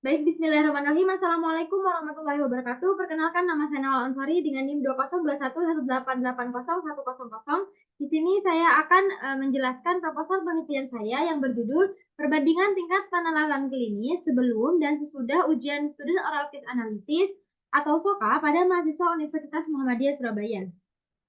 Baik, bismillahirrahmanirrahim. Assalamualaikum warahmatullahi wabarakatuh. Perkenalkan, nama saya Nawal Ansari dengan NIM 202118880100. Di sini saya akan menjelaskan proposal penelitian saya yang berjudul Perbandingan Tingkat Penalaran Klinis Sebelum dan Sesudah Ujian Student Oral Case Analysis atau SOCA pada mahasiswa Universitas Muhammadiyah Surabaya.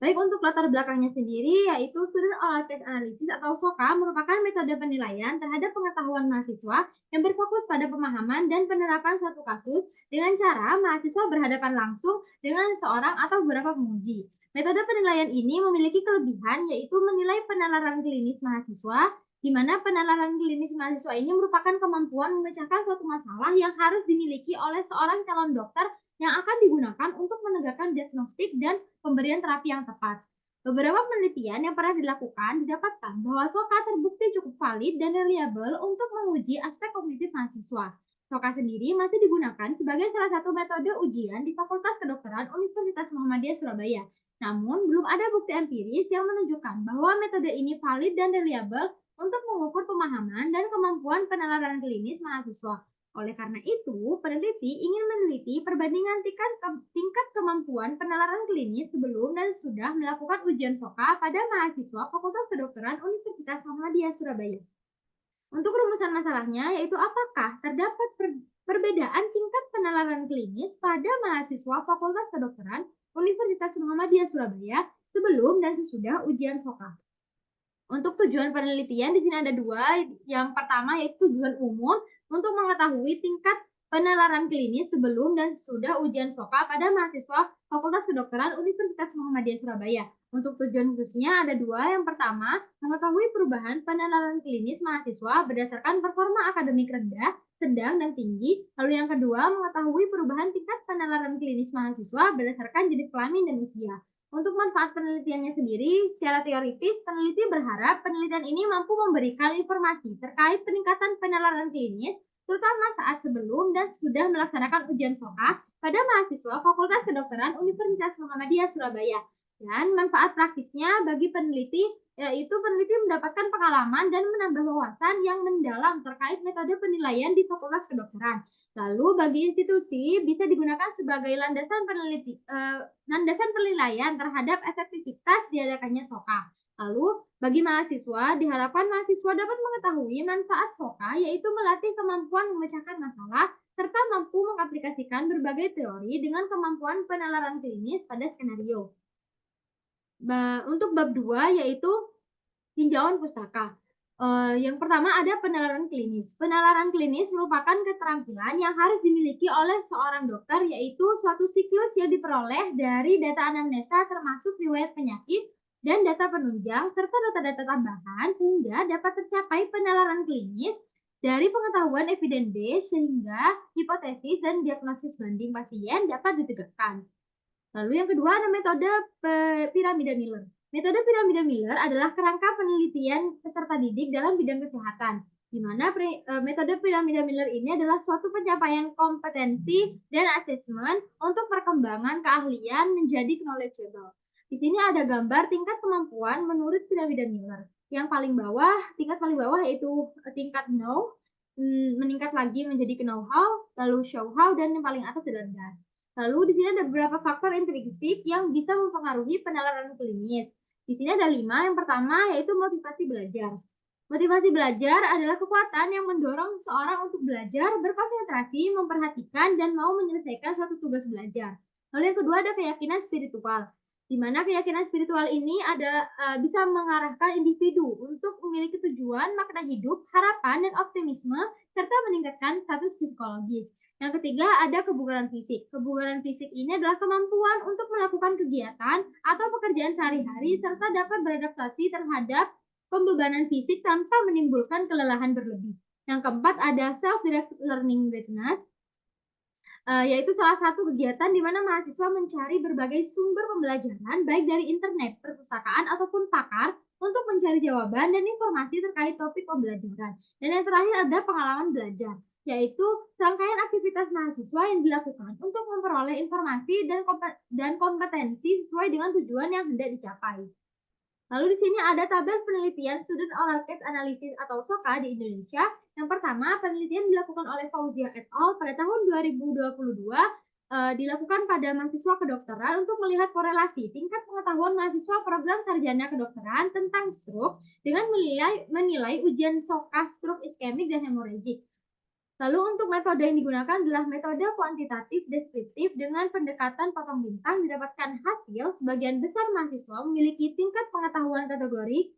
Baik, untuk latar belakangnya sendiri, yaitu Student Oral Case Analysis atau SOCA merupakan metode penilaian terhadap pengetahuan mahasiswa yang berfokus pada pemahaman dan penerapan suatu kasus dengan cara mahasiswa berhadapan langsung dengan seorang atau beberapa penguji. Metode penilaian ini memiliki kelebihan, yaitu menilai penalaran klinis mahasiswa, di mana penalaran klinis mahasiswa ini merupakan kemampuan memecahkan suatu masalah yang harus dimiliki oleh seorang calon dokter yang akan digunakan untuk menegakkan diagnostik dan pemberian terapi yang tepat. Beberapa penelitian yang pernah dilakukan didapatkan bahwa SOCA terbukti cukup valid dan reliable untuk menguji aspek kognitif mahasiswa. SOCA sendiri masih digunakan sebagai salah satu metode ujian di Fakultas Kedokteran Universitas Muhammadiyah Surabaya. Namun, belum ada bukti empiris yang menunjukkan bahwa metode ini valid dan reliable untuk mengukur pemahaman dan kemampuan penalaran klinis mahasiswa. Oleh karena itu, peneliti ingin meneliti perbandingan tingkat kemampuan penalaran klinis sebelum dan sudah melakukan ujian SOCA pada mahasiswa Fakultas Kedokteran Universitas Muhammadiyah Surabaya. Untuk rumusan masalahnya, yaitu apakah terdapat perbedaan tingkat penalaran klinis pada mahasiswa Fakultas Kedokteran Universitas Muhammadiyah Surabaya sebelum dan sesudah ujian SOCA. Untuk tujuan penelitian di sini ada dua. Yang pertama yaitu tujuan umum untuk mengetahui tingkat penalaran klinis sebelum dan sesudah ujian SOCA pada mahasiswa Fakultas Kedokteran Universitas Muhammadiyah Surabaya. Untuk tujuan khususnya ada dua. Yang pertama, mengetahui perubahan penalaran klinis mahasiswa berdasarkan performa akademik rendah, sedang, dan tinggi. Lalu yang kedua, mengetahui perubahan tingkat penalaran klinis mahasiswa berdasarkan jenis kelamin dan usia. Untuk manfaat penelitiannya sendiri, secara teoritis, peneliti berharap penelitian ini mampu memberikan informasi terkait peningkatan penalaran klinis, terutama saat sebelum dan sudah melaksanakan ujian SOCA pada mahasiswa Fakultas Kedokteran Universitas Muhammadiyah Surabaya. Dan manfaat praktisnya bagi peneliti, yaitu peneliti mendapatkan pengalaman dan menambah wawasan yang mendalam terkait metode penilaian di Fakultas Kedokteran. Lalu bagi institusi bisa digunakan sebagai landasan penilaian terhadap efektivitas diadakannya SOCA. Lalu bagi mahasiswa diharapkan mahasiswa dapat mengetahui manfaat SOCA, yaitu melatih kemampuan memecahkan masalah serta mampu mengaplikasikan berbagai teori dengan kemampuan penalaran klinis pada skenario. Untuk bab 2 yaitu tinjauan pustaka. Yang pertama ada penalaran klinis. Penalaran klinis merupakan keterampilan yang harus dimiliki oleh seorang dokter, yaitu suatu siklus yang diperoleh dari data anamnesa termasuk riwayat penyakit dan data penunjang serta data-data tambahan sehingga dapat tercapai penalaran klinis dari pengetahuan evidence base sehingga hipotesis dan diagnosis banding pasien dapat ditegakkan. Lalu yang kedua ada metode piramida Miller. Metode piramida Miller adalah kerangka penelitian peserta didik dalam bidang kesehatan, di mana metode piramida Miller ini adalah suatu pencapaian kompetensi dan asesmen untuk perkembangan keahlian menjadi knowledgeable. Di sini ada gambar tingkat kemampuan menurut piramida Miller. Tingkat paling bawah yaitu tingkat know, meningkat lagi menjadi know how, lalu show how, dan yang paling atas adalah does. Lalu di sini ada beberapa faktor intrinsik yang bisa mempengaruhi penalaran klinis. Di sini ada 5. Yang pertama yaitu motivasi belajar. Motivasi belajar adalah kekuatan yang mendorong seseorang untuk belajar, berkonsentrasi, memperhatikan, dan mau menyelesaikan suatu tugas belajar. Lalu yang kedua ada keyakinan spiritual, di mana keyakinan spiritual ini bisa mengarahkan individu untuk memiliki tujuan, makna hidup, harapan, dan optimisme, serta meningkatkan status psikologis. Yang ketiga ada kebugaran fisik. Kebugaran fisik ini adalah kemampuan untuk melakukan kegiatan atau pekerjaan sehari-hari serta dapat beradaptasi terhadap pembebanan fisik tanpa menimbulkan kelelahan berlebih. Yang keempat ada self-directed learning readiness, yaitu salah satu kegiatan di mana mahasiswa mencari berbagai sumber pembelajaran baik dari internet, perpustakaan, ataupun pakar untuk mencari jawaban dan informasi terkait topik pembelajaran. Dan yang terakhir ada pengalaman belajar, yaitu serangkaian aktivitas mahasiswa yang dilakukan untuk memperoleh informasi dan kompetensi sesuai dengan tujuan yang hendak dicapai. Lalu di sini ada tabel penelitian Student Oral Case Analysis atau SOCA di Indonesia Yang pertama, penelitian dilakukan oleh Fauzia et al. Pada tahun 2022 dilakukan pada mahasiswa kedokteran untuk melihat korelasi tingkat pengetahuan mahasiswa program sarjana kedokteran tentang stroke dengan menilai ujian SOCA stroke iskemik dan hemoragik. Lalu untuk metode yang digunakan adalah metode kuantitatif deskriptif dengan pendekatan potong bintang. Didapatkan hasil sebagian besar mahasiswa memiliki tingkat pengetahuan kategori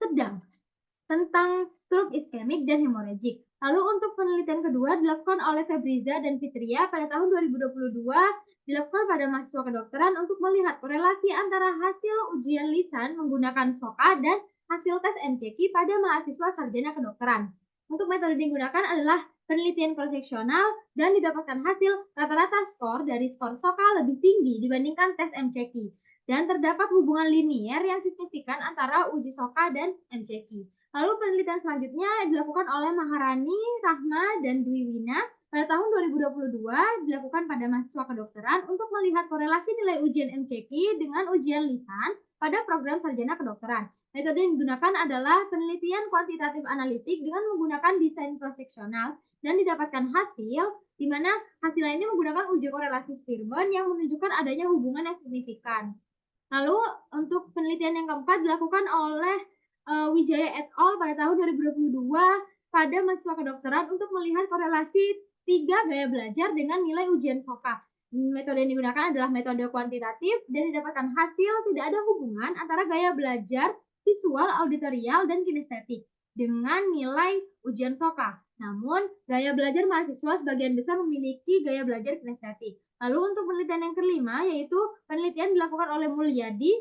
sedang tentang stroke iskemik dan hemoragik. Lalu untuk penelitian kedua dilakukan oleh Febriza dan Fitria pada tahun 2022 dilakukan pada mahasiswa kedokteran untuk melihat korelasi antara hasil ujian lisan menggunakan SOCA dan hasil tes MCQ pada mahasiswa sarjana kedokteran. Untuk metode yang digunakan adalah penelitian cross-seksional dan didapatkan hasil rata-rata skor dari skor SOCA lebih tinggi dibandingkan tes MCQ. Dan terdapat hubungan linier yang signifikan antara uji SOCA dan MCQ. Lalu penelitian selanjutnya dilakukan oleh Maharani, Rahma, dan Dwi Wina pada tahun 2022 dilakukan pada mahasiswa kedokteran untuk melihat korelasi nilai ujian MCQ dengan ujian lisan pada program sarjana kedokteran. Metode yang digunakan adalah penelitian kuantitatif analitik dengan menggunakan desain cross-seksional dan didapatkan hasil di mana hasilnya ini menggunakan uji korelasi Spearman yang menunjukkan adanya hubungan yang signifikan. Lalu untuk penelitian yang keempat dilakukan oleh Wijaya et al. Pada tahun 2022 pada mahasiswa kedokteran untuk melihat korelasi 3 gaya belajar dengan nilai ujian SOCA. Metode yang digunakan adalah metode kuantitatif dan didapatkan hasil tidak ada hubungan antara gaya belajar visual, auditorial, dan kinestetik dengan nilai ujian SOCA. Namun, gaya belajar mahasiswa sebagian besar memiliki gaya belajar kinestetik. Lalu untuk penelitian yang kelima yaitu penelitian dilakukan oleh Mulyadi,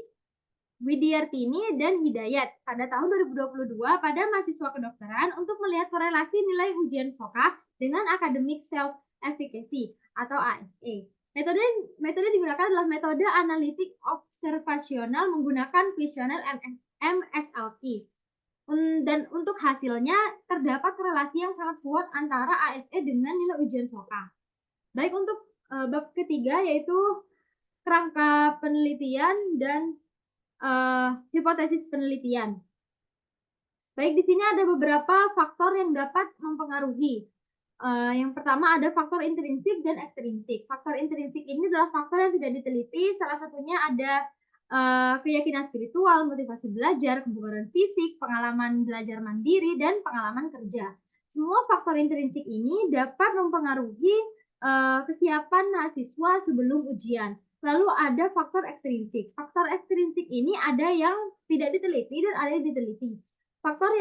Widyartini, dan Hidayat pada tahun 2022 pada mahasiswa kedokteran untuk melihat korelasi nilai ujian SOCA dengan academic self-efficacy atau ASE. Metode digunakan adalah metode analitik observasional menggunakan kuesioner MSLT. Dan untuk hasilnya terdapat korelasi yang sangat kuat antara ASE dengan nilai ujian SOCA. Baik, untuk bab ketiga yaitu kerangka penelitian dan hipotesis penelitian. Baik, di sini ada beberapa faktor yang dapat mempengaruhi. Yang pertama ada faktor intrinsik dan ekstrinsik. Faktor intrinsik ini adalah faktor yang tidak diteliti. Salah satunya ada keyakinan spiritual, motivasi belajar, kebugaran fisik, pengalaman belajar mandiri, dan pengalaman kerja. Semua faktor intrinsik ini dapat mempengaruhi kesiapan mahasiswa sebelum ujian. Lalu ada faktor ekstrinsik. Faktor ekstrinsik ini ada yang tidak diteliti dan ada yang diteliti. Faktor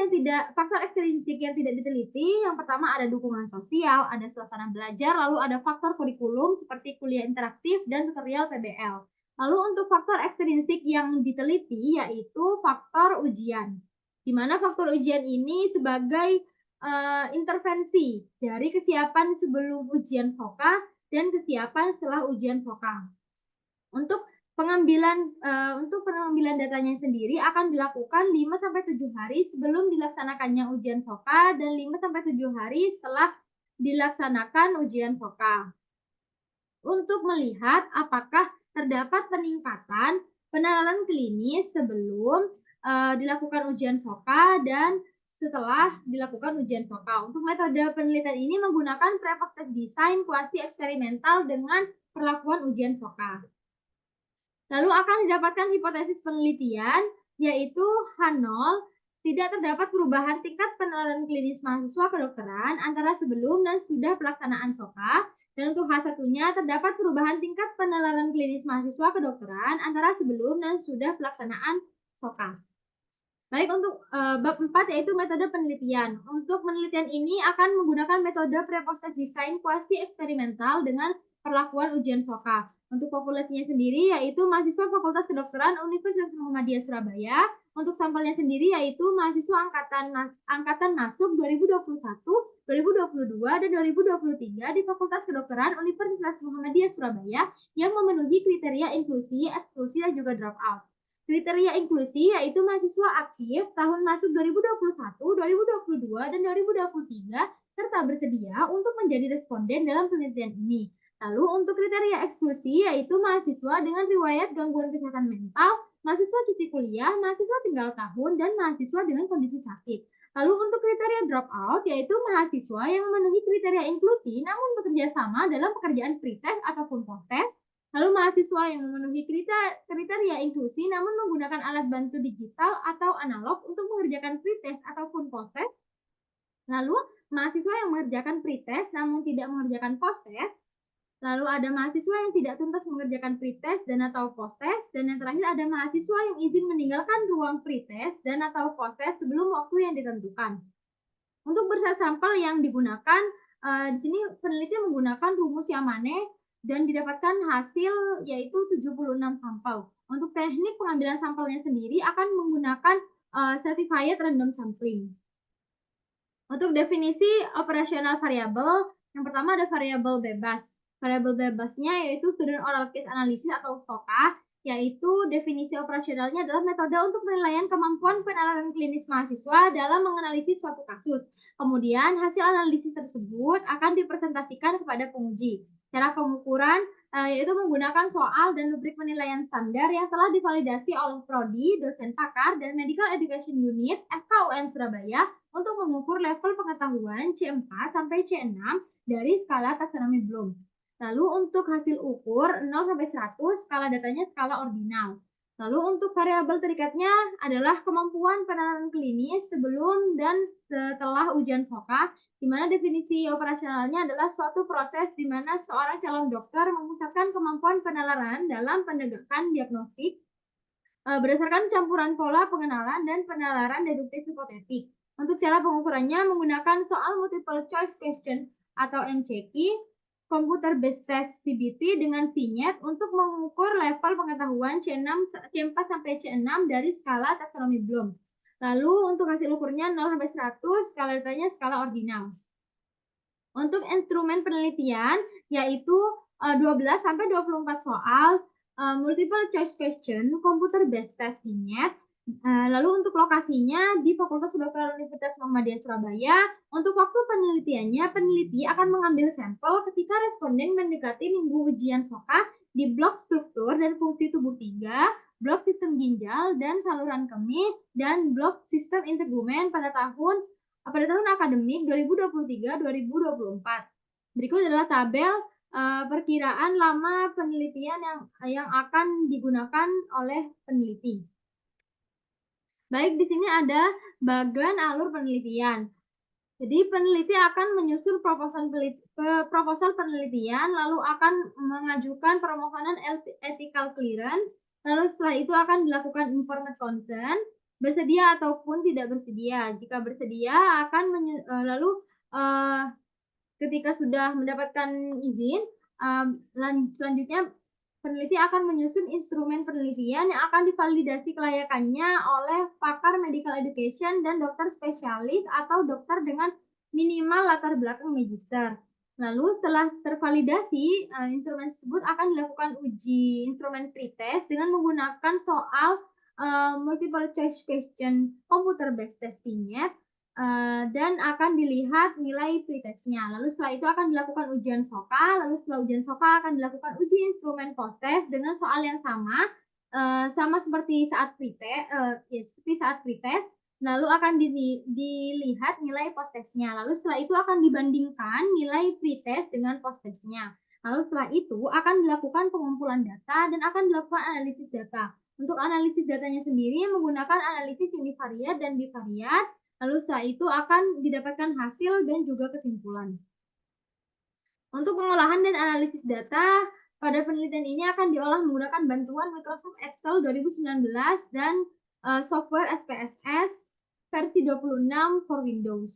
ekstrinsik yang tidak diteliti, yang pertama ada dukungan sosial, ada suasana belajar, lalu ada faktor kurikulum seperti kuliah interaktif dan tutorial PBL. Lalu untuk faktor ekstrinsik yang diteliti yaitu faktor ujian, di mana faktor ujian ini sebagai intervensi dari kesiapan sebelum ujian SOCA dan kesiapan setelah ujian SOCA. Untuk pengambilan datanya sendiri akan dilakukan 5-7 hari sebelum dilaksanakannya ujian SOCA dan 5-7 hari setelah dilaksanakan ujian SOCA. Untuk melihat apakah terdapat peningkatan pengenalan klinis sebelum dilakukan ujian SOCA dan setelah dilakukan ujian SOCA. Untuk metode penelitian ini menggunakan pre-post test design kuasi eksperimental dengan perlakuan ujian SOCA. Lalu akan didapatkan hipotesis penelitian, yaitu H0, tidak terdapat perubahan tingkat pengenalan klinis mahasiswa kedokteran antara sebelum dan sudah pelaksanaan SOCA, dan untuk H1-nya terdapat perubahan tingkat pengenalan klinis mahasiswa kedokteran antara sebelum dan sudah pelaksanaan SOCA. Baik, untuk bab 4 yaitu metode penelitian. Untuk penelitian ini akan menggunakan metode pre-post test design kuasi eksperimental dengan perlakuan ujian SOCA. Untuk populasinya sendiri yaitu mahasiswa Fakultas Kedokteran Universitas Muhammadiyah Surabaya. Untuk sampelnya sendiri yaitu mahasiswa angkatan masuk 2021, 2022, dan 2023 di Fakultas Kedokteran Universitas Muhammadiyah Surabaya yang memenuhi kriteria inklusi, eksklusi, dan juga dropout. Kriteria inklusi yaitu mahasiswa aktif tahun masuk 2021, 2022, dan 2023 serta bersedia untuk menjadi responden dalam penelitian ini. Lalu untuk kriteria eksklusi yaitu mahasiswa dengan riwayat gangguan kesehatan mental, mahasiswa cuti kuliah, mahasiswa tinggal tahun, dan mahasiswa dengan kondisi sakit. Lalu untuk kriteria dropout, yaitu mahasiswa yang memenuhi kriteria inklusi namun bekerja sama dalam pekerjaan pretest ataupun posttest. Lalu mahasiswa yang memenuhi kriteria inklusi namun menggunakan alat bantu digital atau analog untuk mengerjakan pretest ataupun posttest. Lalu mahasiswa yang mengerjakan pretest namun tidak mengerjakan posttest. Lalu ada mahasiswa yang tidak tuntas mengerjakan pretest dan atau posttest, dan yang terakhir ada mahasiswa yang izin meninggalkan ruang pretest dan atau posttest sebelum waktu yang ditentukan. Untuk bersih sampel yang digunakan, di sini peneliti menggunakan rumus Yamane dan didapatkan hasil yaitu 76 sampel. Untuk teknik pengambilan sampelnya sendiri akan menggunakan certified random sampling. Untuk definisi operasional variabel, yang pertama ada variabel bebas. Variabel bebasnya yaitu student oral case analysis atau SOCA, yaitu definisi operasionalnya adalah metode untuk penilaian kemampuan penalaran klinis mahasiswa dalam menganalisis suatu kasus. Kemudian hasil analisis tersebut akan dipresentasikan kepada penguji. Cara pengukuran yaitu menggunakan soal dan rubrik penilaian standar yang telah divalidasi oleh Prodi, dosen pakar, dan Medical Education Unit FKUM Surabaya untuk mengukur level pengetahuan C4 sampai C6 dari skala taksonomi Bloom. Lalu untuk hasil ukur 0 sampai 100, skala datanya skala ordinal. Lalu untuk variabel terikatnya adalah kemampuan penanganan klinis sebelum dan setelah ujian SOCA, di mana definisi operasionalnya adalah suatu proses di mana seorang calon dokter memusatkan kemampuan penalaran dalam penegakan diagnostik berdasarkan campuran pola pengenalan dan penalaran deduktif hipotetik. Untuk cara pengukurannya menggunakan soal multiple choice question atau MCQ, komputer based test CBT dengan vignette untuk mengukur level pengetahuan C6, C4 sampai C6 dari skala taksonomi Bloom. Lalu untuk hasil ukurnya 0 sampai 100, skala datanya skala ordinal. Untuk instrumen penelitian yaitu 12 sampai 24 soal, multiple choice question, komputer based test vignette. Lalu untuk lokasinya di Fakultas Kedokteran Universitas Muhammadiyah Surabaya. Untuk waktu penelitiannya, peneliti akan mengambil sampel ketika responden mendekati minggu ujian SOCA di blok struktur dan fungsi tubuh 3, blok sistem ginjal dan saluran kemih, dan blok sistem integumen pada tahun akademik 2023-2024. Berikut adalah tabel perkiraan lama penelitian yang akan digunakan oleh peneliti. Baik, di sini ada bagan alur penelitian. Jadi peneliti akan menyusun proposal penelitian, lalu akan mengajukan permohonan ethical clearance, lalu setelah itu akan dilakukan informed consent, bersedia ataupun tidak bersedia. Jika bersedia akan lalu ketika sudah mendapatkan izin, selanjutnya peneliti akan menyusun instrumen penelitian yang akan divalidasi kelayakannya oleh pakar medical education dan dokter spesialis atau dokter dengan minimal latar belakang magister. Lalu setelah tervalidasi, instrumen tersebut akan dilakukan uji instrumen pretest dengan menggunakan soal multiple choice question computer based testingnya, dan akan dilihat nilai pretestnya. Lalu setelah itu akan dilakukan ujian SOCA, lalu setelah ujian SOCA akan dilakukan uji instrumen posttest dengan soal yang sama, sama seperti saat pretest, lalu akan dilihat nilai posttestnya. Lalu setelah itu akan dibandingkan nilai pretest dengan posttestnya. Lalu setelah itu akan dilakukan pengumpulan data dan akan dilakukan analisis data. Untuk analisis datanya sendiri menggunakan analisis univariat dan bivariat. Lalu setelah itu akan didapatkan hasil dan juga kesimpulan. Untuk pengolahan dan analisis data, pada penelitian ini akan diolah menggunakan bantuan Microsoft Excel 2019 dan software SPSS versi 26 for Windows.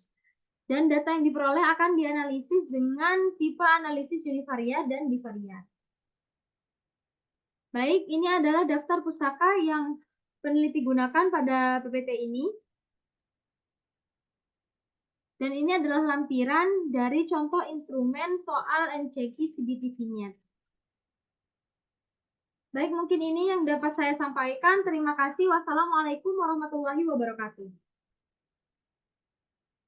Dan data yang diperoleh akan dianalisis dengan tipe analisis univariat dan bivariat. Baik, ini adalah daftar pustaka yang peneliti gunakan pada PPT ini. Dan ini adalah lampiran dari contoh instrumen soal MCQ CBT vignette. Baik, mungkin ini yang dapat saya sampaikan. Terima kasih. Wassalamualaikum warahmatullahi wabarakatuh.